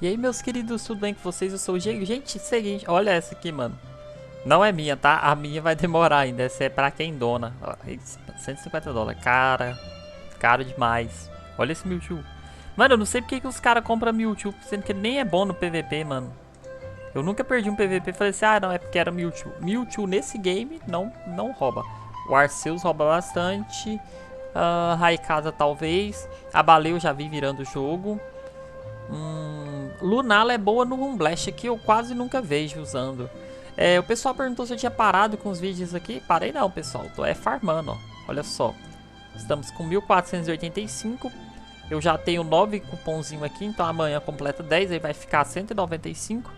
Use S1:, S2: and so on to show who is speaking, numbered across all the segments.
S1: E aí, meus queridos, tudo bem com vocês? Eu sou o Diego. Gente, seguinte, olha essa aqui, mano. Não é minha, tá? A minha vai demorar ainda. Essa é pra quem dona. Ó, US$ 150. Cara, caro demais. Olha esse Mewtwo. Mano, eu não sei porque que os caras compram Mewtwo, sendo que ele nem é bom no PVP, mano. Eu nunca perdi um PVP e falei assim, ah, não, é porque era Mewtwo. Mewtwo nesse game não rouba. O Arceus rouba bastante. Raikasa talvez. A Baleia eu já vi virando o jogo. Lunala é boa no Moonblast aqui, eu quase nunca vejo usando. O pessoal perguntou se eu tinha parado com os vídeos aqui. Parei não, pessoal, tô farmando, ó. Olha só. Estamos com 1485. Eu já tenho 9 cupomzinhos aqui, então amanhã completa 10, aí vai ficar 195.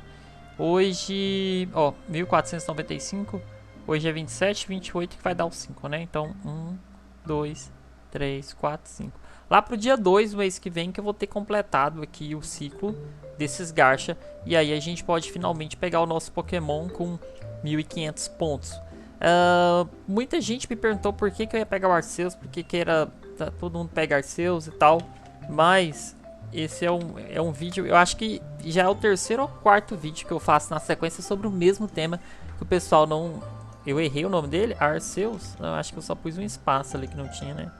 S1: Hoje, ó, 1495. Hoje é 27, 28 que vai dar os 5, né? Então, 1, 2, 3, 4, 5. Lá pro dia 2 do mês que vem que eu vou ter completado aqui o ciclo desses Garcha. E aí a gente pode finalmente pegar o nosso Pokémon com 1500 pontos. Muita gente me perguntou por que eu ia pegar o Arceus, por que era todo mundo pega Arceus e tal. Mas esse é um vídeo, eu acho que já é o terceiro ou quarto vídeo que eu faço na sequência sobre o mesmo tema. Que o pessoal não... Eu errei o nome dele, Arceus. Eu acho que eu só pus um espaço ali que não tinha, né?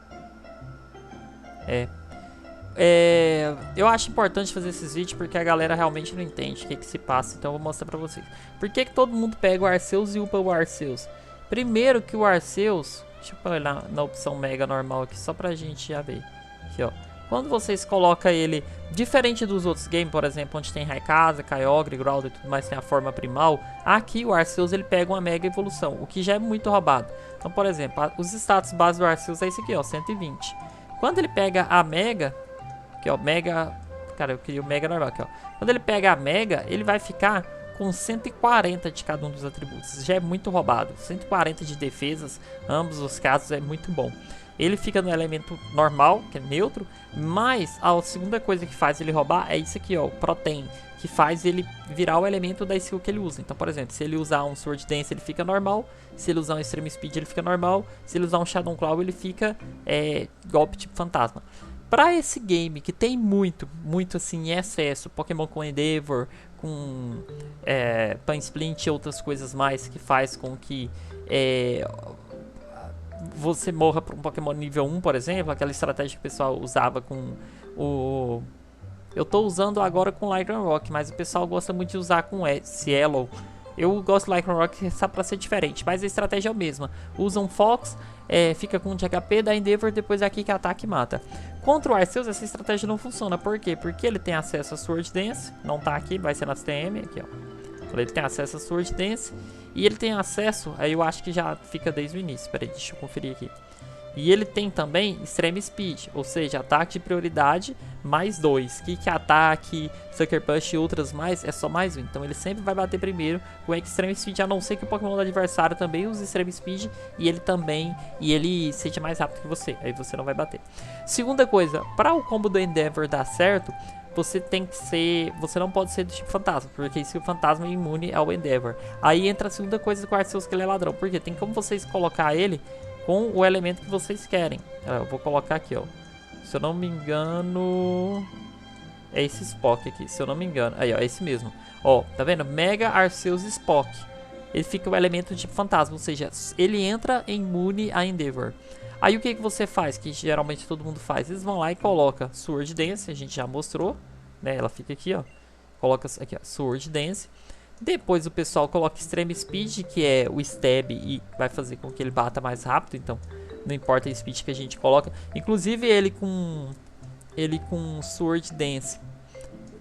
S1: Eu acho importante fazer esses vídeos porque a galera realmente não entende o que se passa, então eu vou mostrar pra vocês. Por que todo mundo pega o Arceus e upa o Arceus? Primeiro que o Arceus, deixa eu pôr na opção Mega normal aqui, só pra gente já ver. Aqui, ó. Quando vocês colocam ele, diferente dos outros games, por exemplo, onde tem Raikasa, Kyogre, Groudon e tudo mais, tem a forma primal, aqui o Arceus ele pega uma Mega Evolução, o que já é muito roubado. Então, por exemplo, os status base do Arceus é esse aqui, ó, 120. Quando ele pega a Mega, aqui ó, Mega, cara, eu queria o Mega normal aqui ó. Quando ele pega a Mega, ele vai ficar com 140 de cada um dos atributos. Já é muito roubado. 140 de defesas, ambos os casos é muito bom. Ele fica no elemento normal, que é neutro, mas a segunda coisa que faz ele roubar é isso aqui ó, o Protein, que faz ele virar o elemento da skill que ele usa. Então, por exemplo, se ele usar um Sword Dance, ele fica normal. Se ele usar um Extreme Speed, ele fica normal. Se ele usar um Shadow Claw, ele fica golpe tipo fantasma. Pra esse game que tem muito assim em excesso, Pokémon com Endeavor, com Pan Splint e outras coisas mais que faz com que você morra para um Pokémon nível 1, por exemplo, aquela estratégia que o pessoal usava com o... Eu tô usando agora com Lycanroc, mas o pessoal gosta muito de usar com Cielo. Eu gosto do Lycanroc só pra ser diferente, mas a estratégia é a mesma. Usa um Fox, fica com um de HP, dá Endeavor, depois aqui que ataca e mata. Contra o Arceus essa estratégia não funciona, por quê? Porque ele tem acesso a Sword Dance, não tá aqui, vai ser na TM, aqui ó. Ele tem acesso a Sword Dance, e ele tem acesso, aí eu acho que já fica desde o início, peraí, deixa eu conferir aqui. E ele tem também Extreme Speed, ou seja, ataque de prioridade mais 2. Kick, ataque, Sucker Punch e outras mais, é só mais 1. Então ele sempre vai bater primeiro com Extreme Speed, a não ser que o Pokémon do adversário também use Extreme Speed e ele seja mais rápido que você, aí você não vai bater. Segunda coisa, para o combo do Endeavor dar certo, você não pode ser do tipo fantasma, porque esse fantasma é imune ao Endeavor. Aí entra a segunda coisa com o Arceus, que ele é ladrão, porque tem como vocês colocar ele com o elemento que vocês querem. Eu vou colocar aqui, ó. Se eu não me engano, é esse Spock aqui, se eu não me engano. Aí, ó, é esse mesmo. Ó, tá vendo? Mega Arceus Spock. Ele fica o elemento tipo fantasma, ou seja, ele entra imune a Endeavor. Aí o que você faz, que geralmente todo mundo faz? Eles vão lá e coloca Sword Dance, a gente já mostrou, né? Ela fica aqui, ó. Coloca aqui, ó, Sword Dance. Depois o pessoal coloca Extreme Speed, que é o stab e vai fazer com que ele bata mais rápido, então não importa a speed que a gente coloca. Inclusive ele com Sword Dance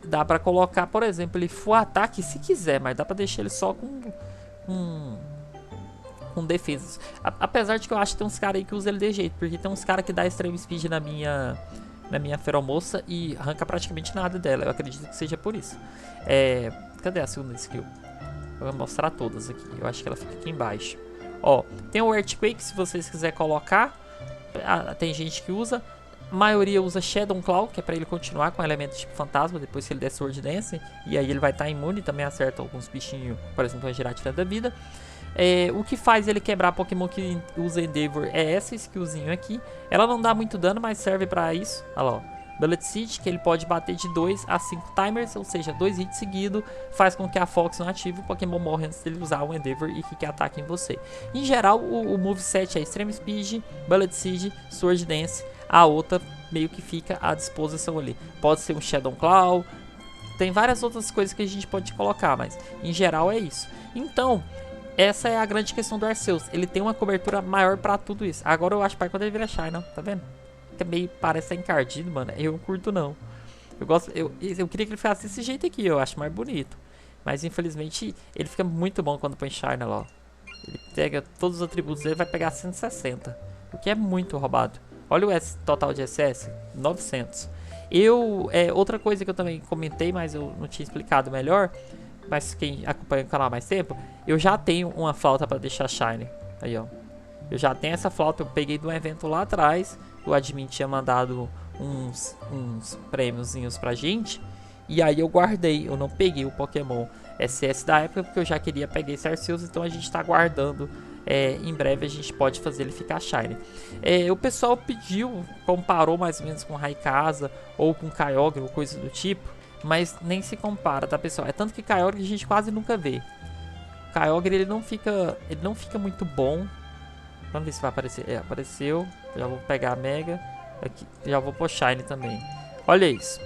S1: dá pra colocar, por exemplo, ele full ataque se quiser, mas dá pra deixar ele só com defesas. Apesar de que eu acho que tem uns caras aí que usam ele de jeito, porque tem uns caras que dá Extreme Speed na minha Feromoça e arranca praticamente nada dela. Eu acredito que seja por isso. Cadê a segunda skill? Eu vou mostrar todas aqui. Eu acho que ela fica aqui embaixo. Ó, tem o Earthquake se vocês quiserem colocar. Tem gente que usa. A maioria usa Shadow Claw, que é pra ele continuar com elementos tipo fantasma depois que ele der Sword Dance. E aí ele vai estar imune, também acerta alguns bichinhos, por exemplo, vai girar tirando da vida. O que faz ele quebrar Pokémon que usa Endeavor é essa skillzinho aqui. Ela não dá muito dano, mas serve pra isso. Olha lá, ó. Bullet Seed, que ele pode bater de 2 a 5 timers, ou seja, 2 hits seguidos, faz com que a Fox não ative, o Pokémon morre antes dele usar o Endeavor e que ataque em você. Em geral, o moveset é Extreme Speed, Bullet Seed, Sword Dance, a outra meio que fica à disposição ali. Pode ser um Shadow Claw, tem várias outras coisas que a gente pode colocar, mas em geral é isso. Então, essa é a grande questão do Arceus, ele tem uma cobertura maior pra tudo isso. Agora eu acho que quando ele vira Shine, tá vendo? Que meio parece ser encardido, mano. Eu não curto não. Eu queria que ele ficasse desse jeito aqui, eu acho mais bonito. Mas infelizmente ele fica muito bom quando põe Shine lá, ó. Ele pega todos os atributos dele, vai pegar 160, o que é muito roubado. Olha o total de SS, 900. Outra coisa que eu também comentei, mas eu não tinha explicado melhor, mas quem acompanha o canal há mais tempo, eu já tenho uma flauta para deixar Shine. Aí, ó. Eu já tenho essa flauta, eu peguei de um evento lá atrás. O admin tinha mandado uns prêmiozinhos pra gente. E aí eu guardei, eu não peguei o Pokémon SS da época, porque eu já queria pegar esse Arceus, então a gente tá guardando. Em breve a gente pode fazer ele ficar Shine. O pessoal pediu, comparou mais ou menos com Rayquaza ou com Kyogre ou coisa do tipo, mas nem se compara, tá, pessoal? É tanto que Kyogre a gente quase nunca vê. Kyogre ele não fica muito bom. Vamos ver se vai aparecer. Apareceu. Já vou pegar a Mega. Aqui, já vou pôr Shine também. Olha isso.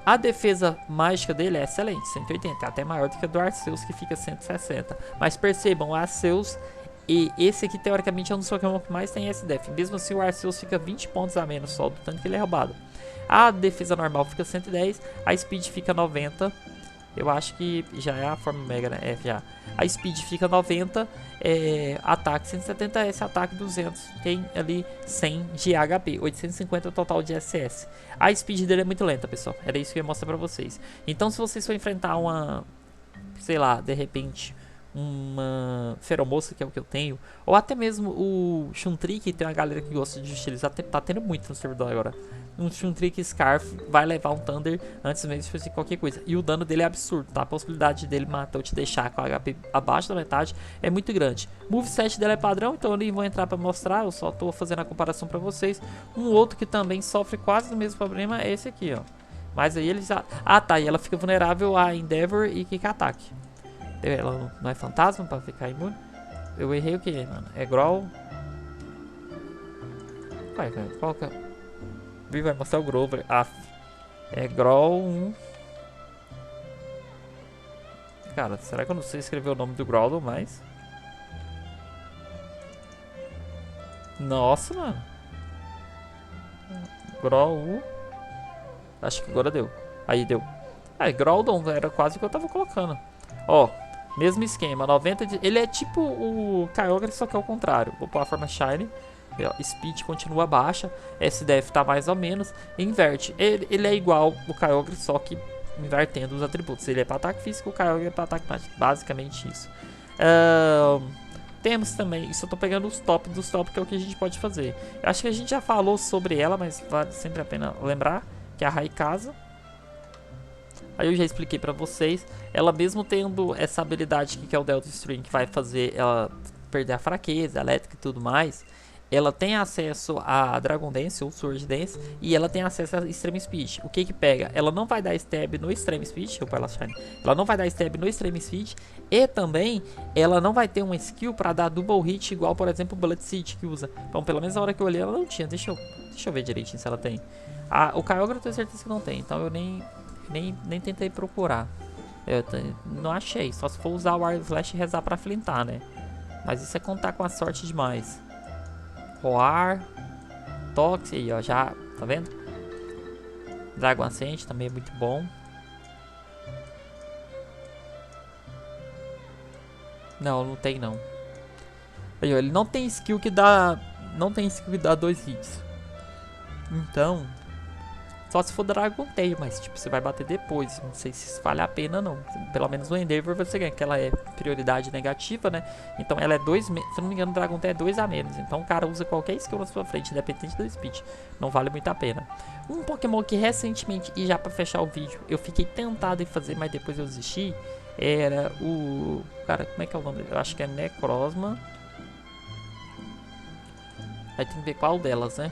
S1: A defesa mágica dele é excelente, 180. É até maior do que a do Arceus, que fica 160. Mas percebam, o Arceus e esse aqui, teoricamente, é um dos Pokémon que mais tem SDF. Mesmo assim, o Arceus fica 20 pontos a menos só, do tanto que ele é roubado. A defesa normal fica 110. A Speed fica 90. Eu acho que já é a forma Mega, né? Já. A Speed fica 90, ataque 170, esse ataque 200, tem ali 100 de HP, 850 total de SS. A Speed dele é muito lenta, pessoal, era isso que eu ia mostrar pra vocês. Então se vocês for enfrentar uma, sei lá, de repente, uma Feromoça, que é o que eu tenho, ou até mesmo o Shuntri, que tem uma galera que gosta de utilizar, tá tendo muito no servidor agora. Um Shuntri Scarf vai levar um Thunder antes mesmo de fazer qualquer coisa. E o dano dele é absurdo, tá? A possibilidade dele matar ou te deixar com HP abaixo da metade é muito grande. O moveset dele é padrão, então eu nem vou entrar pra mostrar, eu só tô fazendo a comparação pra vocês. Um outro que também sofre quase do mesmo problema é esse aqui, ó. Mas aí eles... Ah, tá, e ela fica vulnerável a Endeavor e Kick Attack. Ela não é fantasma pra ficar imune? Eu errei o que, mano? É Growl? Vai, qual que é? Vai mostrar o Grover. É Growl 1. Cara, será que eu não sei escrever o nome do Growl mais? Nossa, mano. Growl. Acho que agora deu. Aí deu. Groudon era quase o que eu tava colocando. Ó, mesmo esquema. 90 de... Ele é tipo o Kyogre, só que é o contrário. Vou pôr a forma Shine. Speed continua baixa, SDF tá mais ou menos, inverte. Ele é igual o Kyogre, só que invertendo os atributos. Ele é para ataque físico, o Kyogre é para ataque mágico. Basicamente isso. Temos também, isso eu tô pegando os top dos top, que é o que a gente pode fazer. Eu acho que a gente já falou sobre ela, mas vale sempre a pena lembrar, que é a Rayquaza. Aí eu já expliquei pra vocês. Ela mesmo tendo essa habilidade que é o Delta Stream, que vai fazer ela perder a fraqueza, elétrica e tudo mais, ela tem acesso a Dragon Dance ou Sword Dance e ela tem acesso a Extreme Speed. O que que pega? Ela não vai dar stab no Extreme Speed, ela não vai dar stab no Extreme Speed e também ela não vai ter um skill para dar double hit igual, por exemplo, o Bullet Seed que usa. Então, pelo menos na hora que eu olhei ela não tinha. Deixa eu ver direitinho se ela tem. O Kyogre eu tenho certeza que não tem, então eu nem tentei procurar. Eu não achei, só se for usar o Wild Flash e rezar pra flintar, né? Mas isso é contar com a sorte demais. Roar, Tox, aí ó, já, tá vendo? Dragon Ascent também é muito bom. Não tem não. Aí ó, ele não tem skill que dá, dois hits. Então, só se for Dragon Tail, mas tipo, você vai bater depois. Não sei se isso vale a pena não. Pelo menos no Endeavor você ganha, que ela é prioridade negativa, né? Então ela é 2, se não me engano, o Dragon Tail é 2 a menos. Então o cara usa qualquer skill na sua frente, independente do speed. Não vale muito a pena. Um Pokémon que recentemente, e já pra fechar o vídeo, eu fiquei tentado em fazer, mas depois eu desisti. Era o... Cara, como é que é o nome dele? Eu acho que é Necrozma. Aí tem que ver qual delas, né?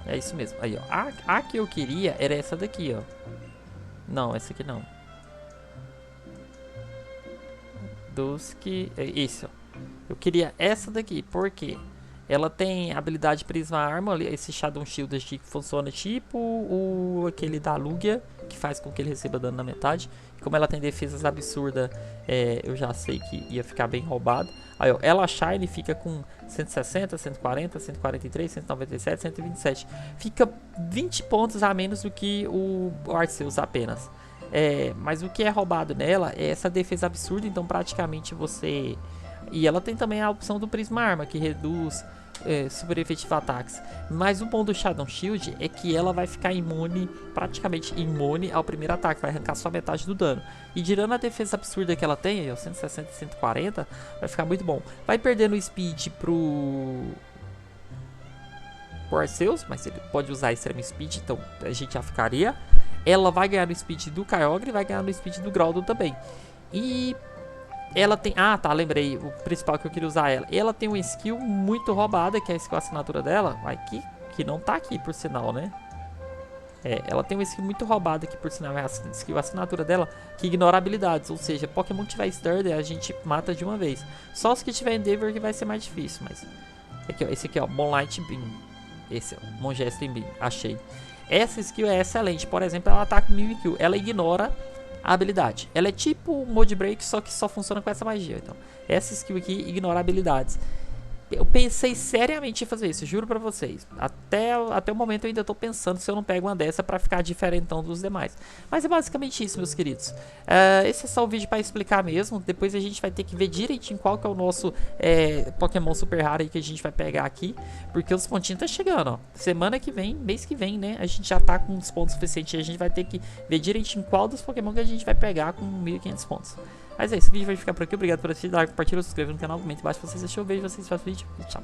S1: É isso mesmo. Aí, ó. A que eu queria era essa daqui, ó. Não, essa aqui não. Dusk. É isso, ó. Eu queria essa daqui, porque ela tem habilidade Prisma Arma, esse Shadow Shield aqui que funciona tipo aquele da Lugia, que faz com que ele receba dano na metade. E como ela tem defesas absurdas, eu já sei que ia ficar bem roubado. Aí, ó, ela Shine fica com 160, 140, 143, 197, 127. Fica 20 pontos a menos do que o Arceus apenas. Mas o que é roubado nela é essa defesa absurda, então praticamente você... E ela tem também a opção do Prisma Arma, que reduz super efetivo ataques. Mas o bom do Shadow Shield é que ela vai ficar imune, praticamente imune ao primeiro ataque, vai arrancar só metade do dano. E tirando a defesa absurda que ela tem, aí, ó, 160 e 140, vai ficar muito bom. Vai perdendo o speed pro Arceus, mas ele pode usar Extreme Speed, então a gente já ficaria. Ela vai ganhar no speed do Kyogre e vai ganhar no speed do Groudon também. E ela tem... Ah, tá, lembrei. O principal que eu queria usar ela. Ela tem uma skill muito roubada, que é a skill assinatura dela. Que não tá aqui, por sinal, né? Ela tem uma skill muito roubada, que por sinal é a skill assinatura dela, que ignora habilidades. Ou seja, Pokémon que tiver Sturdy, a gente mata de uma vez. Só os que tiver Endeavor que vai ser mais difícil, mas... Esse aqui, ó, Moonlight Beam. Esse, ó, Moongesting Beam. Achei. Essa skill é excelente. Por exemplo, ela ataca Mimikyu. Ela ignora a habilidade. Ela é tipo o Mode Break, só que só funciona com essa magia. Então, essa skill aqui ignora habilidades. Eu pensei seriamente em fazer isso, juro pra vocês. Até o momento eu ainda tô pensando se eu não pego uma dessa pra ficar diferentão dos demais. Mas é basicamente isso, meus queridos. Esse é só o vídeo pra explicar mesmo. Depois a gente vai ter que ver direitinho qual que é o nosso Pokémon super raro aí que a gente vai pegar aqui. Porque os pontinhos tá chegando, ó. Semana que vem, mês que vem, né? A gente já tá com os pontos suficientes. A gente vai ter que ver direitinho qual dos Pokémon que a gente vai pegar com 1.500 pontos. Mas é isso, o vídeo vai ficar por aqui. Obrigado por assistir, like, compartilha, se inscreva no canal, comente embaixo se vocês achou. Vejo vocês no próximo vídeo e tchau.